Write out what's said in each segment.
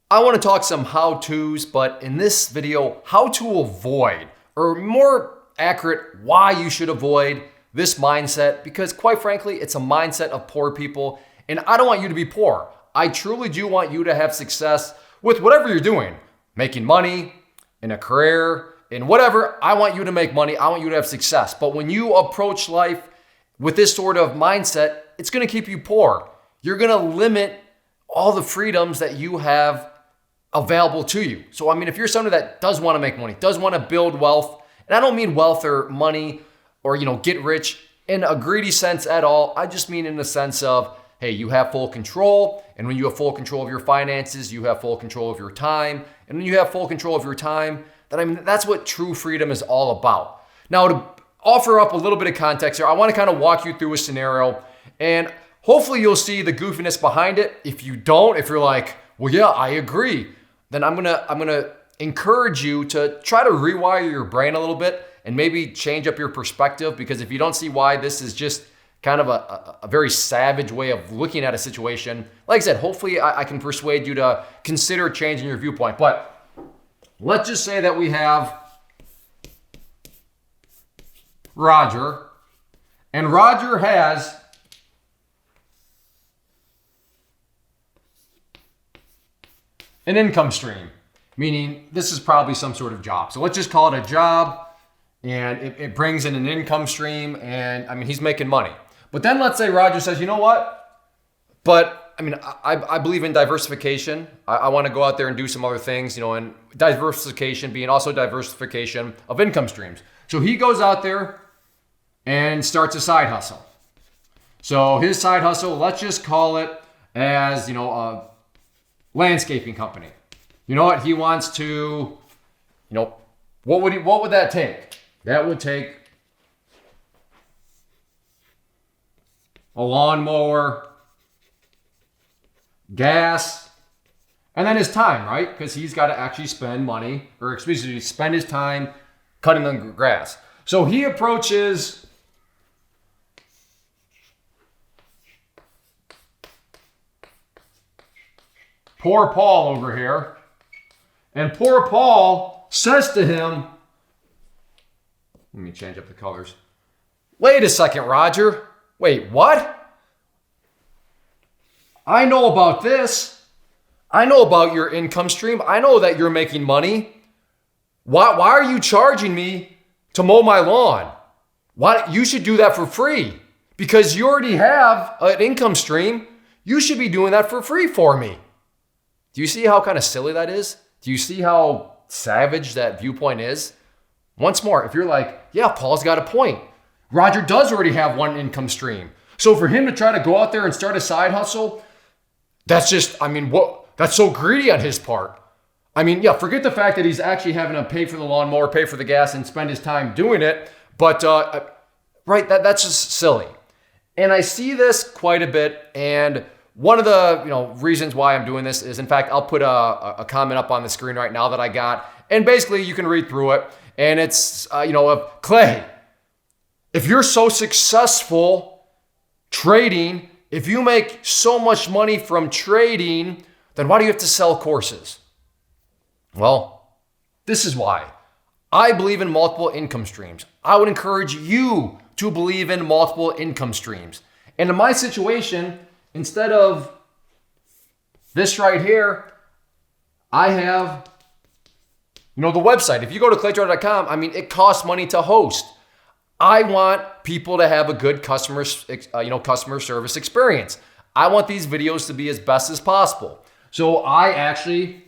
I want to talk some how-tos, but in this video, how to avoid, or more accurate, why you should avoid this mindset, because quite frankly, it's a mindset of poor people, and I don't want you to be poor. I truly do want you to have success with whatever you're doing, making money, in a career, in whatever. I want you to make money. I want you to have success. But when you approach life with this sort of mindset, it's going to keep you poor. You're going to limit all the freedoms that you have available to you. So, I mean, if you're somebody that does want to make money, does want to build wealth, and I don't mean wealth or money or, get rich in a greedy sense at all. I just mean in the sense of, hey, you have full control. And when you have full control of your finances, you have full control of your time. And when you have full control of your time, then that's what true freedom is all about. Now, to offer up a little bit of context here, I want to kind of walk you through a scenario, and hopefully you'll see the goofiness behind it. If you don't, if you're like, well, yeah, I agree, then I'm gonna encourage you to try to rewire your brain a little bit and maybe change up your perspective, because if you don't see why this is just kind of a very savage way of looking at a situation, like I said, hopefully I can persuade you to consider changing your viewpoint. But let's just say that we have Roger, and Roger has an income stream, meaning this is probably some sort of job. So let's just call it a job, and it brings in an income stream, and he's making money. But then let's say Roger says, you know what? But I believe in diversification. I want to go out there and do some other things, and diversification being also diversification of income streams. So he goes out there and starts a side hustle. So his side hustle, let's just call it as, a landscaping company. You know what? He wants to, what would that take? That would take a lawnmower, gas, and then his time, right? Because he's got to actually spend his time cutting the grass. So he approaches poor Paul over here, and poor Paul says to him, let me change up the colors. Wait a second, Roger. Wait, what? I know about this. I know about your income stream. I know that you're making money. Why are you charging me to mow my lawn? You should do that for free, because you already have an income stream. You should be doing that for free for me. Do you see how kind of silly that is? Do you see how savage that viewpoint is? Once more, if you're like, yeah, Paul's got a point. Roger does already have one income stream. So for him to try to go out there and start a side hustle, that's just, that's so greedy on his part. Forget the fact that he's actually having to pay for the lawnmower, pay for the gas, and spend his time doing it. But, right, that's just silly. And I see this quite a bit, and one of the reasons why I'm doing this is, in fact, I'll put a comment up on the screen right now that I got, and basically you can read through it, and it's of Clay. If you're so successful trading, if you make so much money from trading, then why do you have to sell courses? Well, this is why. I believe in multiple income streams. I would encourage you to believe in multiple income streams. And in my situation, instead of this right here, I have, the website. If you go to claytrader.com, it costs money to host. I want people to have a good customer service experience. I want these videos to be as best as possible. So I actually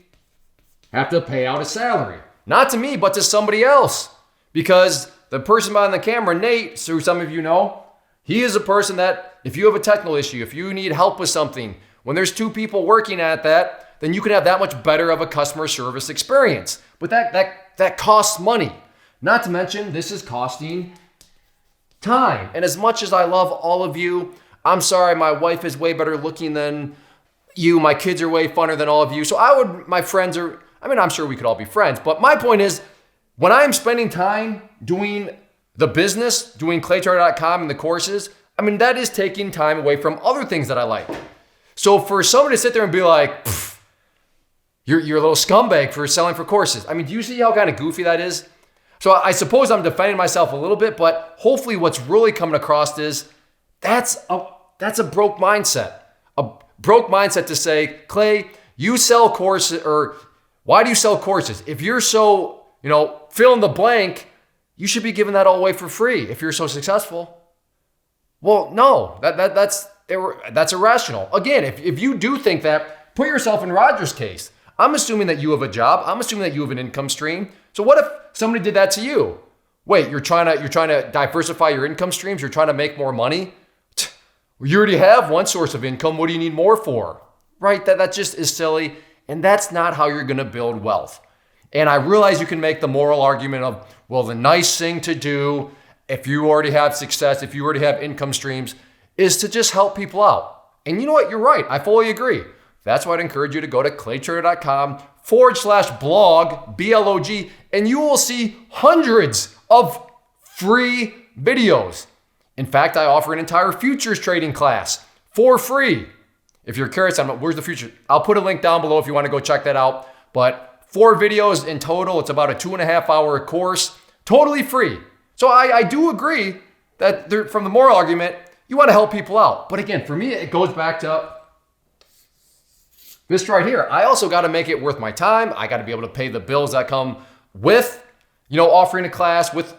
have to pay out a salary. Not to me, but to somebody else. Because the person behind the camera, Nate, who some of you know, he is a person that if you have a technical issue, if you need help with something, when there's two people working at that, then you can have that much better of a customer service experience. But that costs money. Not to mention, this is costing time. And as much as I love all of you, I'm sorry, my wife is way better looking than you. My kids are way funner than all of you. So my friends are, I'm sure we could all be friends. But my point is, when I'm spending time doing the business, doing claytrader.com and the courses, that is taking time away from other things that I like. So for somebody to sit there and be like, you're a little scumbag for selling for courses. I mean, do you see how kind of goofy that is? So I suppose I'm defending myself a little bit, but hopefully what's really coming across is that's a broke mindset. A broke mindset to say, Clay, you sell courses, or why do you sell courses? If you're so, fill in the blank, you should be giving that all away for free if you're so successful. Well, no, that's irrational. Again, if you do think that, put yourself in Roger's case. I'm assuming that you have a job. I'm assuming that you have an income stream. So what if somebody did that to you? Wait, you're trying to diversify your income streams. You're trying to make more money. You already have one source of income. What do you need more for? Right? That just is silly. And that's not how you're going to build wealth. And I realize you can make the moral argument of, well, the nice thing to do if you already have success, if you already have income streams, is to just help people out. And you know what? You're right. I fully agree. That's why I'd encourage you to go to claytrader.com/blog, BLOG, and you will see hundreds of free videos. In fact, I offer an entire futures trading class for free. If you're curious, where's the future? I'll put a link down below if you want to go check that out. But 4 videos in total. It's about a 2.5-hour course, totally free. So I do agree that from the moral argument, you want to help people out. But again, for me, it goes back to this right here. I also got to make it worth my time. I got to be able to pay the bills that come with, offering a class, with,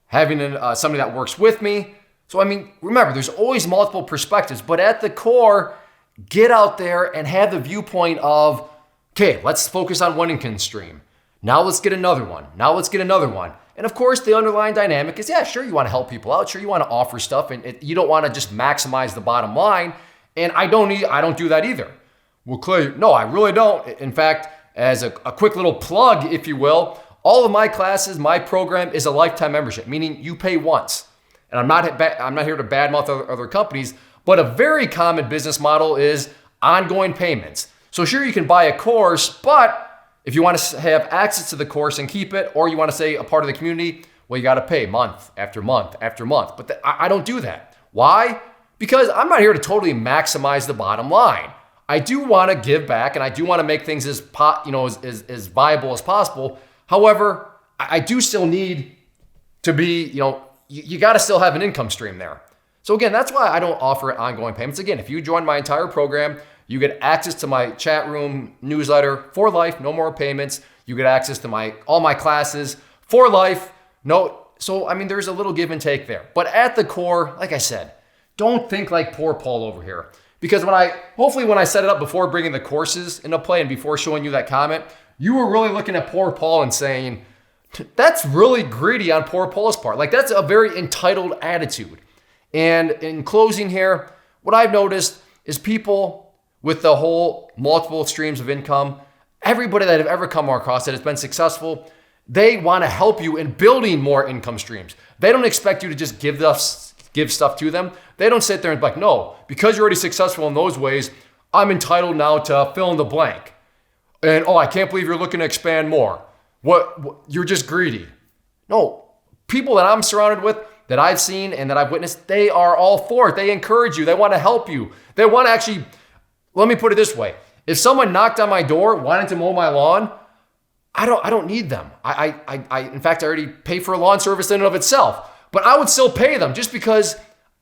having somebody that works with me. So, remember, there's always multiple perspectives, but at the core, get out there and have the viewpoint of, okay, let's focus on one income stream. Now let's get another one. Now let's get another one. And of course, the underlying dynamic is, yeah, sure, you want to help people out. Sure, you want to offer stuff, and you don't want to just maximize the bottom line. And I don't do that either. Well, Clay, no, I really don't. In fact, as a quick little plug, if you will, all of my classes, my program is a lifetime membership, meaning you pay once. And I'm not here to badmouth other companies, but a very common business model is ongoing payments. So sure, you can buy a course, but if you want to have access to the course and keep it, or you want to say a part of the community, well, you got to pay month after month after month. But I don't do that. Why? Because I'm not here to totally maximize the bottom line. I do want to give back, and I do want to make things as viable as possible. However, I do still need to be, you got to still have an income stream there. So again, that's why I don't offer ongoing payments. Again, if you join my entire program, you get access to my chat room newsletter for life, no more payments. You get access to all my classes for life. There's a little give and take there. But at the core, like I said, don't think like poor Paul over here. Because when I set it up before bringing the courses into play and before showing you that comment, you were really looking at poor Paul and saying, that's really greedy on poor Paul's part. Like, that's a very entitled attitude. And in closing here, what I've noticed is people with the whole multiple streams of income, everybody that I've ever come across that has been successful, they want to help you in building more income streams. They don't expect you to just give stuff to them. They don't sit there and be like, no, because you're already successful in those ways, I'm entitled now to fill in the blank. And, I can't believe you're looking to expand more. What you're just greedy. No, people that I'm surrounded with, that I've seen and that I've witnessed, they are all for it. They encourage you. They want to help you. They want to actually, let me put it this way. If someone knocked on my door wanting to mow my lawn, I don't need them. In fact, I already pay for a lawn service in and of itself. But I would still pay them just because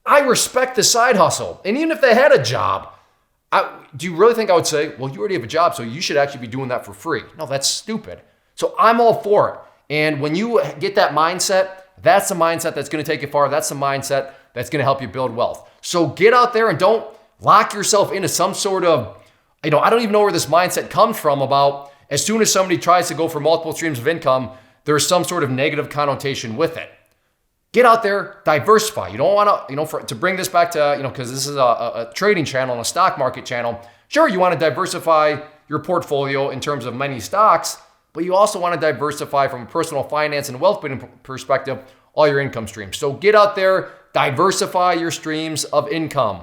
I respect the side hustle. And even if they had a job, do you really think I would say, well, you already have a job, so you should actually be doing that for free? No, that's stupid. So I'm all for it. And when you get that mindset, that's the mindset that's going to take you far. That's the mindset that's going to help you build wealth. So get out there and don't lock yourself into some sort of, I don't even know where this mindset comes from about as soon as somebody tries to go for multiple streams of income, there's some sort of negative connotation with it. Get out there, diversify. You don't want to, to bring this back to, because this is a trading channel and a stock market channel. Sure, you want to diversify your portfolio in terms of many stocks, but you also want to diversify from a personal finance and wealth building perspective, all your income streams. So get out there, diversify your streams of income.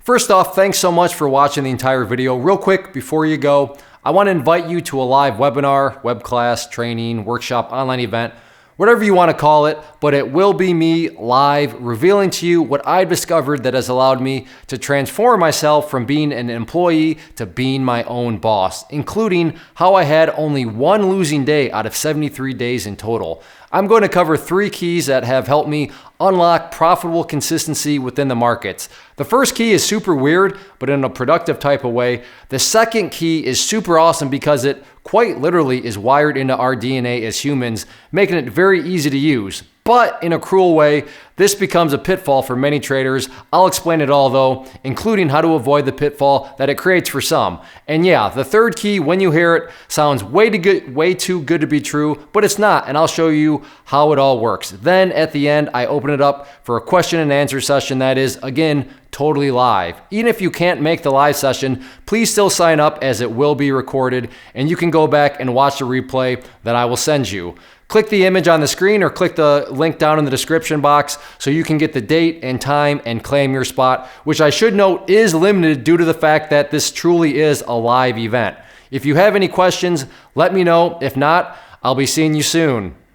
First off, thanks so much for watching the entire video. Real quick, before you go, I want to invite you to a live webinar, web class, training, workshop, online event whatever you want to call it, but it will be me live revealing to you what I've discovered that has allowed me to transform myself from being an employee to being my own boss, including how I had only one losing day out of 73 days in total. I'm going to cover 3 keys that have helped me unlock profitable consistency within the markets. The first key is super weird, but in a productive type of way. The second key is super awesome because it quite literally is wired into our DNA as humans, making it very easy to use. But in a cruel way, this becomes a pitfall for many traders. I'll explain it all though, including how to avoid the pitfall that it creates for some. And yeah, the third key, when you hear it, sounds way too good to be true, but it's not, and I'll show you how it all works. Then at the end, I open it up for a question and answer session that is, again, totally live. Even if you can't make the live session, please still sign up as it will be recorded, and you can go back and watch the replay that I will send you. Click the image on the screen or click the link down in the description box so you can get the date and time and claim your spot, which I should note is limited due to the fact that this truly is a live event. If you have any questions, let me know. If not, I'll be seeing you soon.